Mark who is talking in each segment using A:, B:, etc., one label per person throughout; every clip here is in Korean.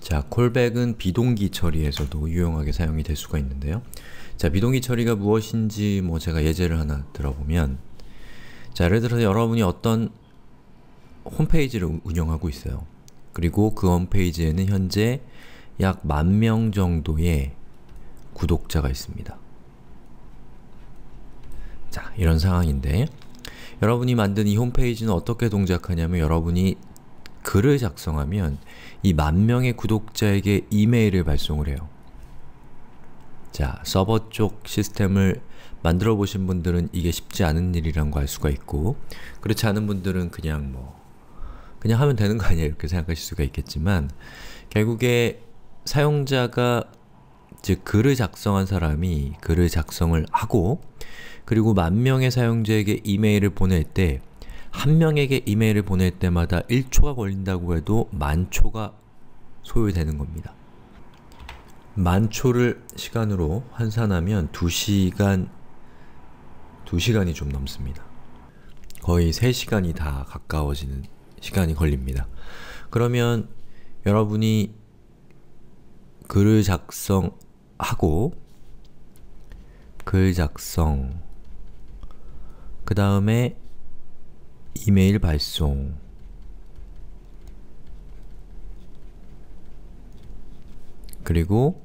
A: 자, 콜백은 비동기 처리에서도 유용하게 사용이 될 수가 있는데요. 자, 비동기 처리가 무엇인지 제가 예제를 하나 들어보면, 자, 예를 들어서 여러분이 어떤 홈페이지를 운영하고 있어요. 그리고 그 홈페이지에는 현재 약 10,000명 정도의 구독자가 있습니다. 자, 이런 상황인데, 여러분이 만든 이 홈페이지는 어떻게 동작하냐면, 여러분이 글을 작성하면 이 10,000명의 구독자에게 이메일을 발송을 해요. 자, 서버 쪽 시스템을 만들어 보신 분들은 이게 쉽지 않은 일이란 거 알 수가 있고, 그렇지 않은 분들은 그냥 하면 되는 거 아니야 이렇게 생각하실 수가 있겠지만, 결국에 사용자가, 즉 글을 작성한 사람이 글을 작성을 하고, 그리고 10,000명의 사용자에게 이메일을 보낼 때, 한 명에게 이메일을 보낼 때마다 1초가 걸린다고 해도 10,000초가 소요되는 겁니다. 10,000초를 시간으로 환산하면 2시간이 좀 넘습니다. 거의 3시간이 다 가까워지는 시간이 걸립니다. 그러면 여러분이 글을 작성하고, 글 작성, 그 다음에 이메일 발송, 그리고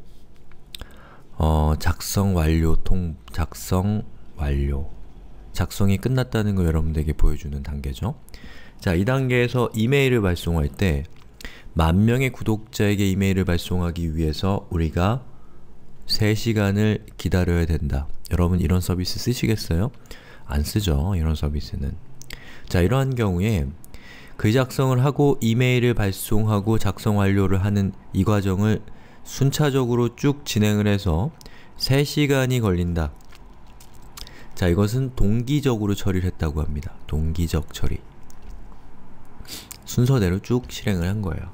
A: 작성 완료, 작성이 끝났다는 걸 여러분들에게 보여주는 단계죠. 자, 이 단계에서 이메일을 발송할 때 10,000명의 구독자에게 이메일을 발송하기 위해서 우리가 3시간을 기다려야 된다. 여러분 이런 서비스 쓰시겠어요? 안 쓰죠, 이런 서비스는. 자, 이러한 경우에 글 작성을 하고 이메일을 발송하고 작성 완료를 하는 이 과정을 순차적으로 쭉 진행을 해서 3시간이 걸린다. 자, 이것은 동기적으로 처리를 했다고 합니다. 동기적 처리. 순서대로 쭉 실행을 한 거예요.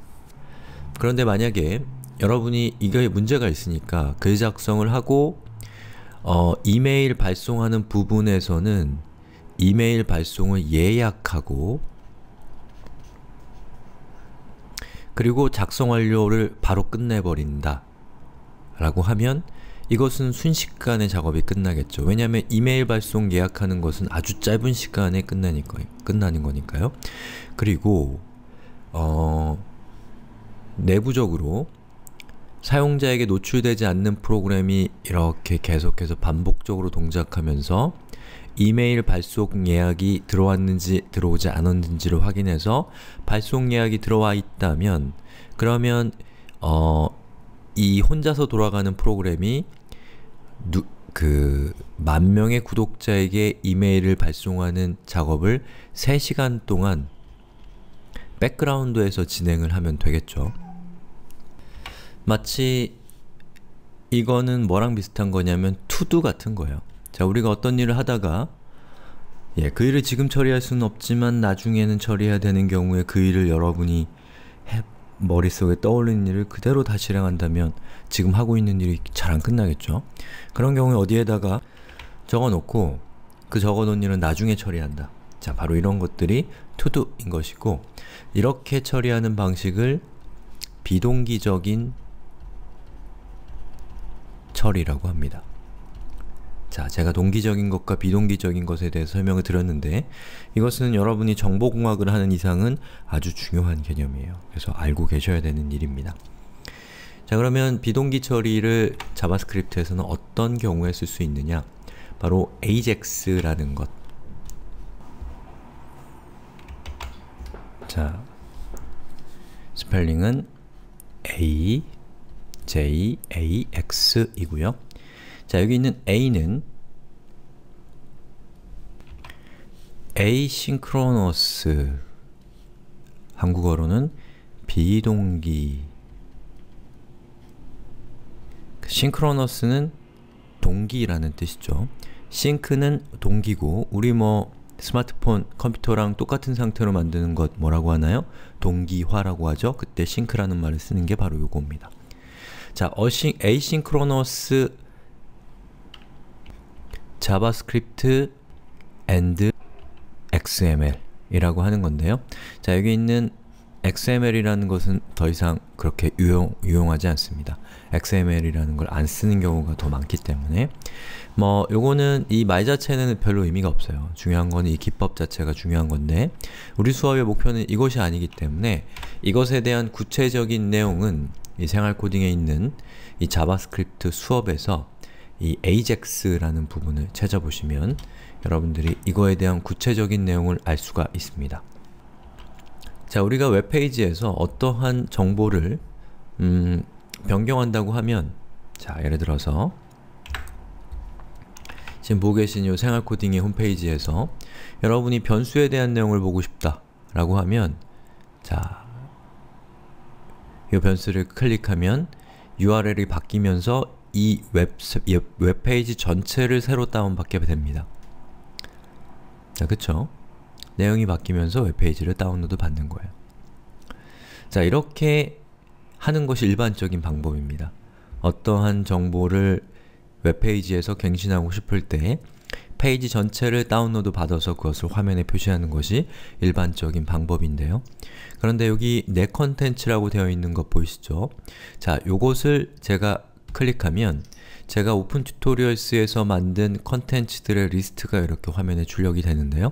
A: 그런데 만약에 여러분이 이게 문제가 있으니까 글 작성을 하고 이메일 발송하는 부분에서는 이메일 발송을 예약하고, 그리고 작성 완료를 바로 끝내버린다 라고 하면 이것은 순식간에 작업이 끝나겠죠. 왜냐하면 이메일 발송 예약하는 것은 아주 짧은 시간에 끝나는 거니까요. 그리고 내부적으로 사용자에게 노출되지 않는 프로그램이 이렇게 계속해서 반복적으로 동작하면서 이메일 발송 예약이 들어왔는지 들어오지 않았는지를 확인해서 발송 예약이 들어와 있다면, 그러면 이 혼자서 돌아가는 프로그램이 그 10,000명의 구독자에게 이메일을 발송하는 작업을 3시간 동안 백그라운드에서 진행을 하면 되겠죠. 마치 이거는 뭐랑 비슷한 거냐면 투두 같은 거예요. 자, 우리가 어떤 일을 하다가 그 일을 지금 처리할 수는 없지만 나중에는 처리해야 되는 경우에 그 일을 여러분이 머릿속에 떠올리는 일을 그대로 다 실행한다면 지금 하고 있는 일이 잘 안 끝나겠죠? 그런 경우에 어디에다가 적어놓고 그 적어놓은 일은 나중에 처리한다. 자, 바로 이런 것들이 투두인 것이고, 이렇게 처리하는 방식을 비동기적인 처리라고 합니다. 자, 제가 동기적인 것과 비동기적인 것에 대해서 설명을 드렸는데, 이것은 여러분이 정보공학을 하는 이상은 아주 중요한 개념이에요. 그래서 알고 계셔야 되는 일입니다. 자, 그러면 비동기 처리를 자바스크립트에서는 어떤 경우에 쓸 수 있느냐? 바로 AJAX라는 것. 자, 스펠링은 AJAX 이고요. 자, 여기 있는 A는 asynchronous, 한국어로는 비동기, synchronous는 동기라는 뜻이죠. sync는 동기고, 우리 스마트폰, 컴퓨터랑 똑같은 상태로 만드는 것 뭐라고 하나요? 동기화라고 하죠. 그때 sync라는 말을 쓰는 게 바로 요겁니다. 자, asynchronous 자바스크립트 and XML 이라고 하는 건데요. 자, 여기 있는 XML이라는 것은 더 이상 그렇게 유용하지 않습니다. XML이라는 걸 안 쓰는 경우가 더 많기 때문에 요거는 이 말 자체는 별로 의미가 없어요. 중요한 거는 이 기법 자체가 중요한 건데 우리 수업의 목표는 이것이 아니기 때문에 이것에 대한 구체적인 내용은 이 생활 코딩에 있는 이 자바스크립트 수업에서 이 AJAX라는 부분을 찾아보시면 여러분들이 이거에 대한 구체적인 내용을 알 수가 있습니다. 자, 우리가 웹페이지에서 어떠한 정보를 변경한다고 하면, 자, 예를 들어서 지금 보고 계신 이 생활 코딩의 홈페이지에서 여러분이 변수에 대한 내용을 보고 싶다 라고 하면, 자, 이 변수를 클릭하면 URL이 바뀌면서 이 웹페이지 전체를 새로 다운받게 됩니다. 자, 그쵸? 내용이 바뀌면서 웹페이지를 다운로드 받는 거예요. 자, 이렇게 하는 것이 일반적인 방법입니다. 어떠한 정보를 웹페이지에서 갱신하고 싶을 때 페이지 전체를 다운로드 받아서 그것을 화면에 표시하는 것이 일반적인 방법인데요. 그런데 여기 내 컨텐츠라고 되어 있는 것 보이시죠? 자, 요것을 제가 클릭하면 제가 오픈 튜토리얼스에서 만든 컨텐츠들의 리스트가 이렇게 화면에 출력이 되는데요.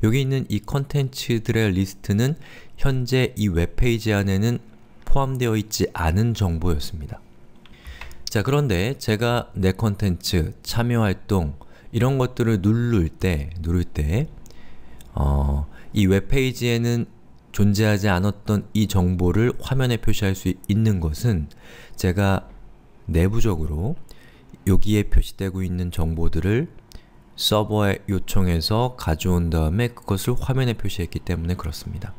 A: 여기 있는 이 컨텐츠들의 리스트는 현재 이 웹페이지 안에는 포함되어 있지 않은 정보였습니다. 자, 그런데 제가 내 컨텐츠, 참여활동 이런 것들을 누를 때 이 웹페이지에는 존재하지 않았던 이 정보를 화면에 표시할 수 있는 것은 제가 내부적으로 여기에 표시되고 있는 정보들을 서버에 요청해서 가져온 다음에 그것을 화면에 표시했기 때문에 그렇습니다.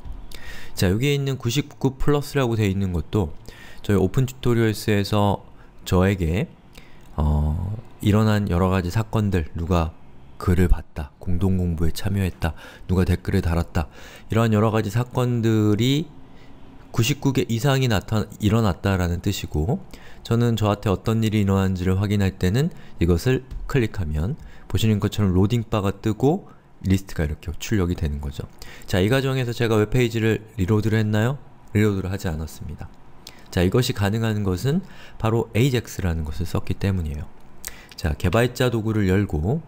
A: 자, 여기에 있는 99 플러스라고 되어 있는 것도 저희 오픈 튜토리얼스에서 저에게 일어난 여러가지 사건들, 누가 글을 봤다, 공동공부에 참여했다, 누가 댓글을 달았다, 이러한 여러가지 사건들이 99개 이상이 일어났다라는 뜻이고, 저는 저한테 어떤 일이 일어난지를 확인할 때는 이것을 클릭하면 보시는 것처럼 로딩바가 뜨고 리스트가 이렇게 출력이 되는 거죠. 자, 이 과정에서 제가 웹페이지를 리로드를 했나요? 리로드를 하지 않았습니다. 자, 이것이 가능한 것은 바로 AJAX라는 것을 썼기 때문이에요. 자, 개발자 도구를 열고,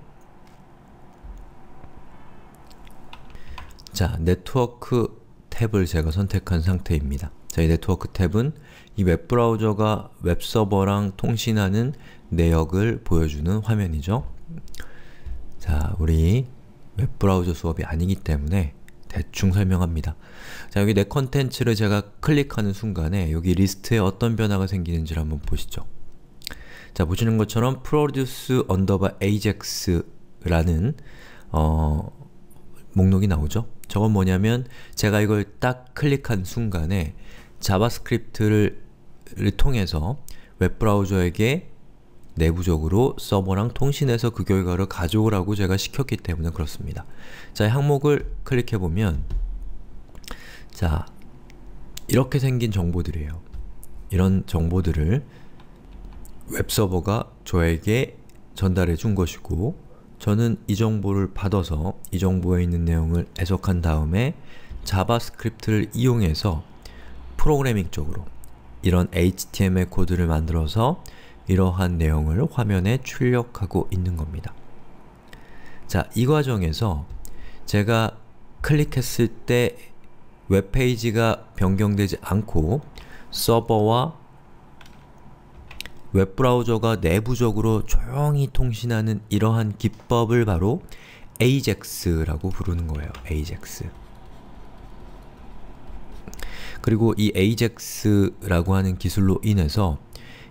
A: 자, 네트워크 탭을 제가 선택한 상태입니다. 자, 이 네트워크 탭은 이 웹브라우저가 웹서버랑 통신하는 내역을 보여주는 화면이죠. 자, 우리 웹브라우저 수업이 아니기 때문에 대충 설명합니다. 자, 여기 내 컨텐츠를 제가 클릭하는 순간에 여기 리스트에 어떤 변화가 생기는지를 한번 보시죠. 자, 보시는 것처럼 produce ajax라는 목록이 나오죠. 저건 뭐냐면 제가 이걸 딱 클릭한 순간에 자바스크립트를 통해서 웹브라우저에게 내부적으로 서버랑 통신해서 그 결과를 가져오라고 제가 시켰기 때문에 그렇습니다. 자, 항목을 클릭해보면, 자, 이렇게 생긴 정보들이에요. 이런 정보들을 웹서버가 저에게 전달해 준 것이고, 저는 이 정보를 받아서 이 정보에 있는 내용을 해석한 다음에 자바스크립트를 이용해서 프로그래밍적으로 이런 HTML 코드를 만들어서 이러한 내용을 화면에 출력하고 있는 겁니다. 자, 이 과정에서 제가 클릭했을 때 웹페이지가 변경되지 않고 서버와 웹브라우저가 내부적으로 조용히 통신하는 이러한 기법을 바로 AJAX라고 부르는 거예요. AJAX. 그리고 이 AJAX라고 하는 기술로 인해서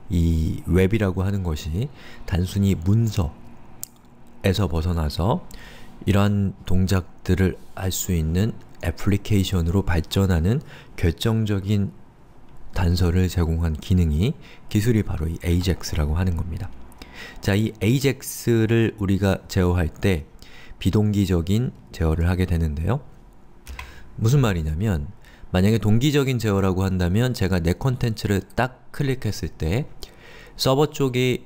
A: 이 웹이라고 하는 것이 단순히 문서에서 벗어나서 이러한 동작들을 할 수 있는 애플리케이션으로 발전하는 결정적인 단서를 제공한 기술이 바로 이 AJAX라고 하는 겁니다. 자, 이 AJAX를 우리가 제어할 때 비동기적인 제어를 하게 되는데요. 무슨 말이냐면, 만약에 동기적인 제어라고 한다면 제가 내 컨텐츠를 딱 클릭했을 때 서버 쪽이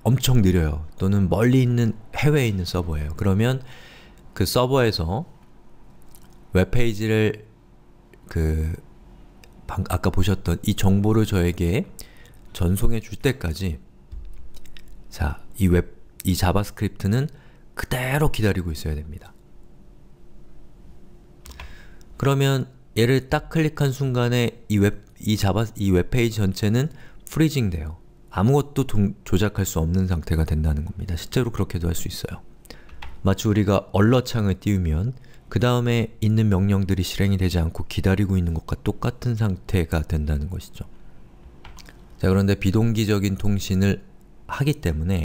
A: 엄청 느려요. 또는 멀리 있는 해외에 있는 서버예요. 그러면 그 서버에서 웹페이지를 아까 보셨던 이 정보를 저에게 전송해 줄 때까지 자, 이 자바스크립트는 그대로 기다리고 있어야 됩니다. 그러면 얘를 딱 클릭한 순간에 이 웹페이지 전체는 프리징 돼요. 아무것도 조작할 수 없는 상태가 된다는 겁니다. 실제로 그렇게도 할 수 있어요. 마치 우리가 얼러창을 띄우면 그 다음에 있는 명령들이 실행이 되지 않고 기다리고 있는 것과 똑같은 상태가 된다는 것이죠. 자, 그런데 비동기적인 통신을 하기 때문에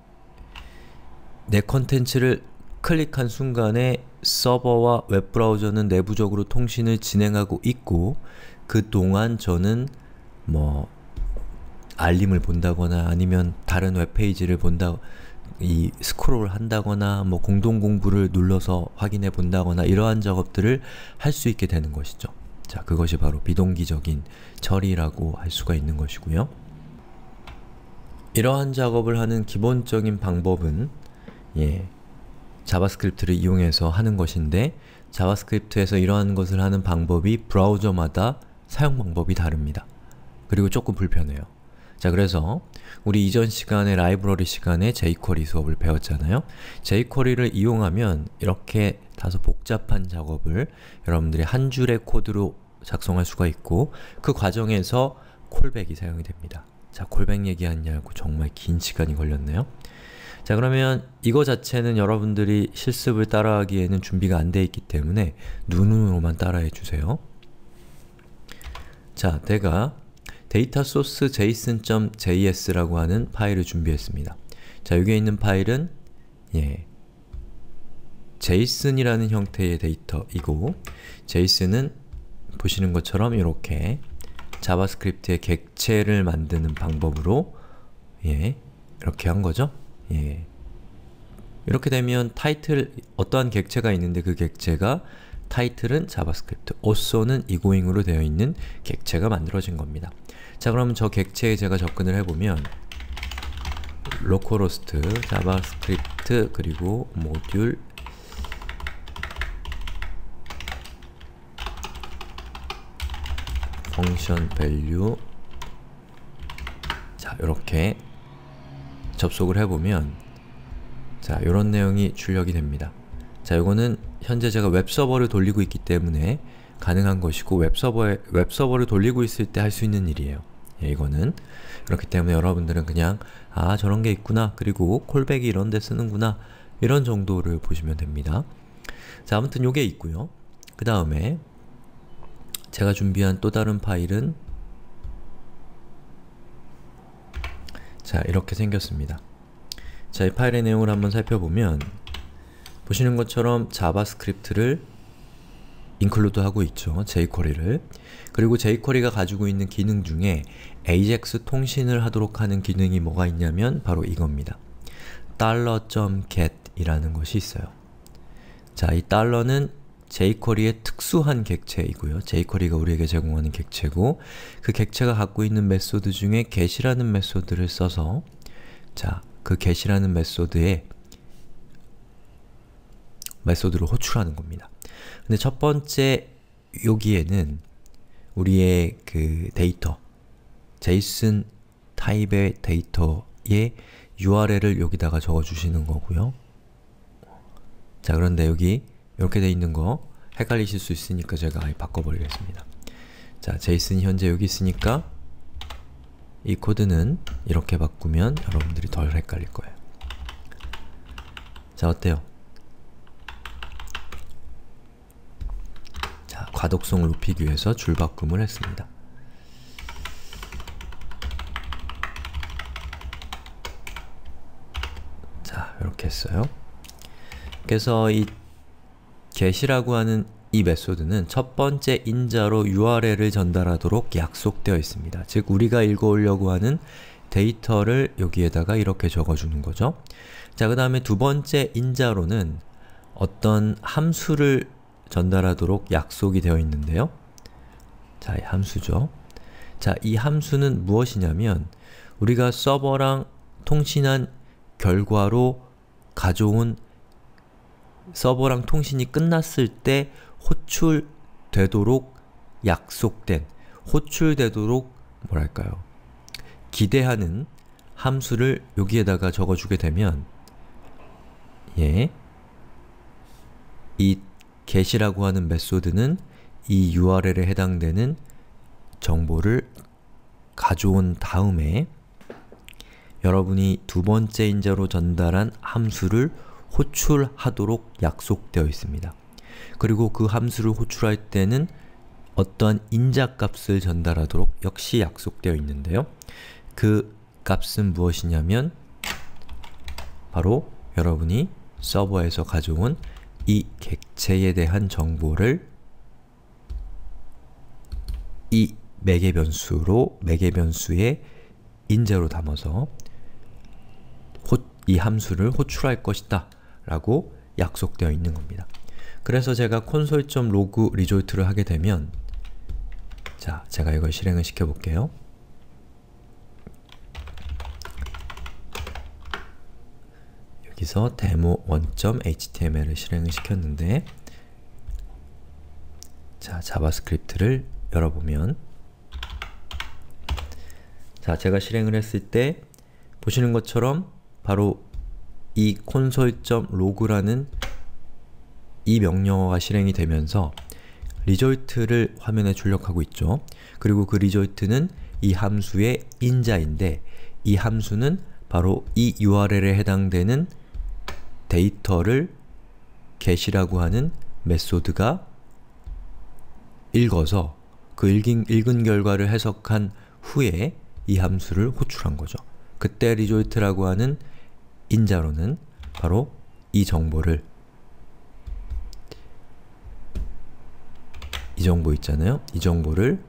A: 내 컨텐츠를 클릭한 순간에 서버와 웹브라우저는 내부적으로 통신을 진행하고 있고 그동안 저는 뭐 알림을 본다거나 아니면 다른 웹페이지를 스크롤을 한다거나 뭐 공동공부를 눌러서 확인해 본다거나 이러한 작업들을 할 수 있게 되는 것이죠. 자, 그것이 바로 비동기적인 처리라고 할 수가 있는 것이고요. 이러한 작업을 하는 기본적인 방법은 자바스크립트를 이용해서 하는 것인데 자바스크립트에서 이러한 것을 하는 방법이 브라우저마다 사용 방법이 다릅니다. 그리고 조금 불편해요. 자, 그래서 우리 이전 시간에 라이브러리 시간에 jQuery 수업을 배웠잖아요. jQuery를 이용하면 이렇게 다소 복잡한 작업을 여러분들이 한 줄의 코드로 작성할 수가 있고 그 과정에서 콜백이 사용이 됩니다. 자, 콜백 얘기하냐고 정말 긴 시간이 걸렸네요. 자, 그러면 이거 자체는 여러분들이 실습을 따라하기에는 준비가 안 돼 있기 때문에 눈으로만 따라해 주세요. 자, 제가 데이터 소스 json.js라고 하는 파일을 준비했습니다. 자, 여기에 있는 파일은 JSON이라는 형태의 데이터이고 JSON은 보시는 것처럼 이렇게 자바스크립트의 객체를 만드는 방법으로 이렇게 한 거죠. 이렇게 되면 타이틀, 어떠한 객체가 있는데 그 객체가 타이틀은 자바스크립트, oso는 egoing으로 되어 있는 객체가 만들어진 겁니다. 자, 그럼 저 객체에 제가 접근을 해보면 localhost 자바스크립트 그리고 모듈 function value 자, 이렇게 접속을 해보면 자, 요런 내용이 출력이 됩니다. 자, 요거는 현재 제가 웹서버를 돌리고 있기 때문에 가능한 것이고 웹서버를 돌리고 있을 때 할 수 있는 일이에요. 이거는 그렇기 때문에 여러분들은 그냥 아, 저런 게 있구나, 그리고 콜백이 이런 데 쓰는구나, 이런 정도를 보시면 됩니다. 자, 아무튼 요게 있고요. 그 다음에 제가 준비한 또 다른 파일은 자, 이렇게 생겼습니다. 자, 이 파일의 내용을 한번 살펴보면 보시는 것처럼 자바스크립트를 인클루드 하고 있죠. jQuery를. 그리고 jQuery가 가지고 있는 기능 중에 AJAX 통신을 하도록 하는 기능이 뭐가 있냐면 바로 이겁니다. $.get 이라는 것이 있어요. 자, 이 달러는 jQuery의 특수한 객체이고요. jQuery가 우리에게 제공하는 객체고 그 객체가 갖고 있는 메소드 중에 get이라는 메소드를 써서 자, 그 get이라는 메소드를 호출하는 겁니다. 근데 첫 번째 여기에는 우리의 그 데이터, JSON 타입의 데이터의 URL을 여기다가 적어주시는 거고요. 자, 그런데 여기 이렇게 돼 있는 거 헷갈리실 수 있으니까 제가 아예 바꿔버리겠습니다. 자, JSON이 현재 여기 있으니까 이 코드는 이렇게 바꾸면 여러분들이 덜 헷갈릴 거예요. 자, 어때요? 자, 과독성을 높이기 위해서 줄바꿈을 했습니다. 자, 이렇게 했어요. 그래서 이 get이라고 하는 이 메소드는 첫 번째 인자로 URL을 전달하도록 약속되어 있습니다. 즉, 우리가 읽어오려고 하는 데이터를 여기에다가 이렇게 적어주는 거죠. 자, 그 다음에 두 번째 인자로는 어떤 함수를 전달하도록 약속이 되어 있는데요. 자, 이 함수죠. 자, 이 함수는 무엇이냐면 우리가 서버랑 통신한 결과로 가져온 서버랑 통신이 끝났을 때 호출되도록 약속된, 호출되도록 뭐랄까요? 기대하는 함수를 여기에다가 적어주게 되면 이 get이라고 하는 메소드는 이 URL에 해당되는 정보를 가져온 다음에 여러분이 두 번째 인자로 전달한 함수를 호출하도록 약속되어 있습니다. 그리고 그 함수를 호출할 때는 어떠한 인자값을 전달하도록 역시 약속되어 있는데요. 그 값은 무엇이냐면 바로 여러분이 서버에서 가져온 이 객체에 대한 정보를 이 매개변수의 인자로 담아서 이 함수를 호출할 것이다 라고 약속되어 있는 겁니다. 그래서 제가 console.log result를 하게 되면 자, 제가 이걸 실행을 시켜볼게요. 여기서 demo1.html을 실행을 시켰는데 자, 자바스크립트를 열어보면 자, 제가 실행을 했을 때 보시는 것처럼 바로 이 console.log라는 이 명령어가 실행이 되면서 result를 화면에 출력하고 있죠. 그리고 그 result는 이 함수의 인자인데 이 함수는 바로 이 URL에 해당되는 데이터를 get이라고 하는 메소드가 읽어서 그 읽은 결과를 해석한 후에 이 함수를 호출한 거죠. 그때 result라고 하는 인자로는 바로 이 정보를 이 정보 있잖아요. 이 정보를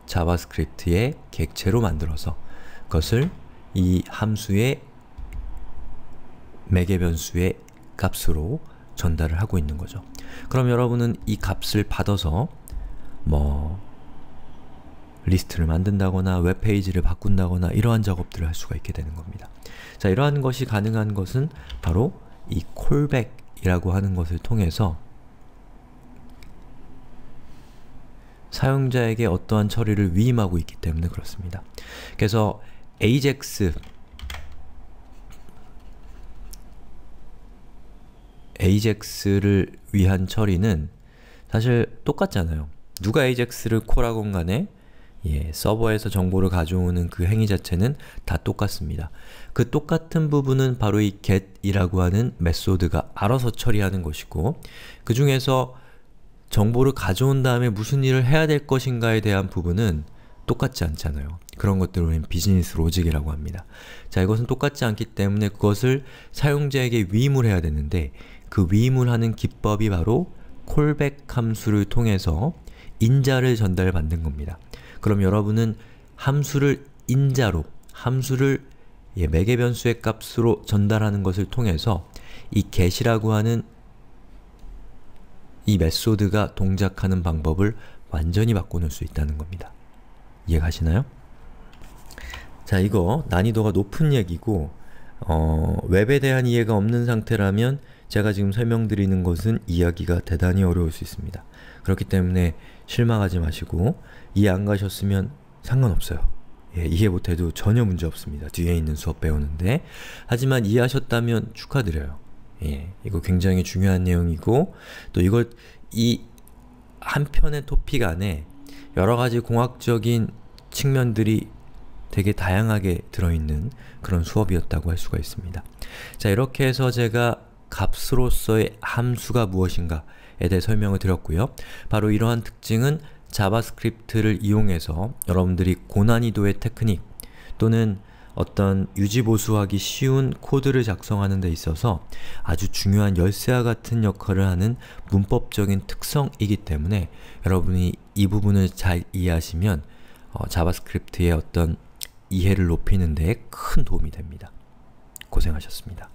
A: 자바스크립트의 객체로 만들어서 그것을 이 함수의 매개변수의 값으로 전달을 하고 있는 거죠. 그럼 여러분은 이 값을 받아서 리스트를 만든다거나 웹페이지를 바꾼다거나 이러한 작업들을 할 수가 있게 되는 겁니다. 자, 이러한 것이 가능한 것은 바로 이 callback이라고 하는 것을 통해서 사용자에게 어떠한 처리를 위임하고 있기 때문에 그렇습니다. 그래서 AJAX를 위한 처리는 사실 똑같잖아요. 누가 AJAX를 콜하건 간에 서버에서 정보를 가져오는 그 행위 자체는 다 똑같습니다. 그 똑같은 부분은 바로 이 get이라고 하는 메소드가 알아서 처리하는 것이고 그 중에서 정보를 가져온 다음에 무슨 일을 해야 될 것인가에 대한 부분은 똑같지 않잖아요. 그런 것들을 우리는 비즈니스 로직이라고 합니다. 자, 이것은 똑같지 않기 때문에 그것을 사용자에게 위임을 해야 되는데 그 위임을 하는 기법이 바로 callback 함수를 통해서 인자를 전달받는 겁니다. 그럼 여러분은 함수를 인자로, 함수를 매개변수의 값으로 전달하는 것을 통해서 이 get이라고 하는 이 메소드가 동작하는 방법을 완전히 바꿔놓을 수 있다는 겁니다. 이해가시나요? 자, 이거 난이도가 높은 얘기고 웹에 대한 이해가 없는 상태라면 제가 지금 설명드리는 것은 이해하기가 대단히 어려울 수 있습니다. 그렇기 때문에 실망하지 마시고 이해 안 가셨으면 상관없어요. 이해 못해도 전혀 문제 없습니다. 뒤에 있는 수업 배우는데. 하지만 이해하셨다면 축하드려요. 이거 굉장히 중요한 내용이고 또 이 한 편의 토픽 안에 여러가지 공학적인 측면들이 되게 다양하게 들어있는 그런 수업이었다고 할 수가 있습니다. 자, 이렇게 해서 제가 값으로서의 함수가 무엇인가에 대해 설명을 드렸고요. 바로 이러한 특징은 자바스크립트를 이용해서 여러분들이 고난이도의 테크닉 또는 어떤 유지보수하기 쉬운 코드를 작성하는 데 있어서 아주 중요한 열쇠와 같은 역할을 하는 문법적인 특성이기 때문에 여러분이 이 부분을 잘 이해하시면 자바스크립트의 어떤 이해를 높이는 데 큰 도움이 됩니다. 고생하셨습니다.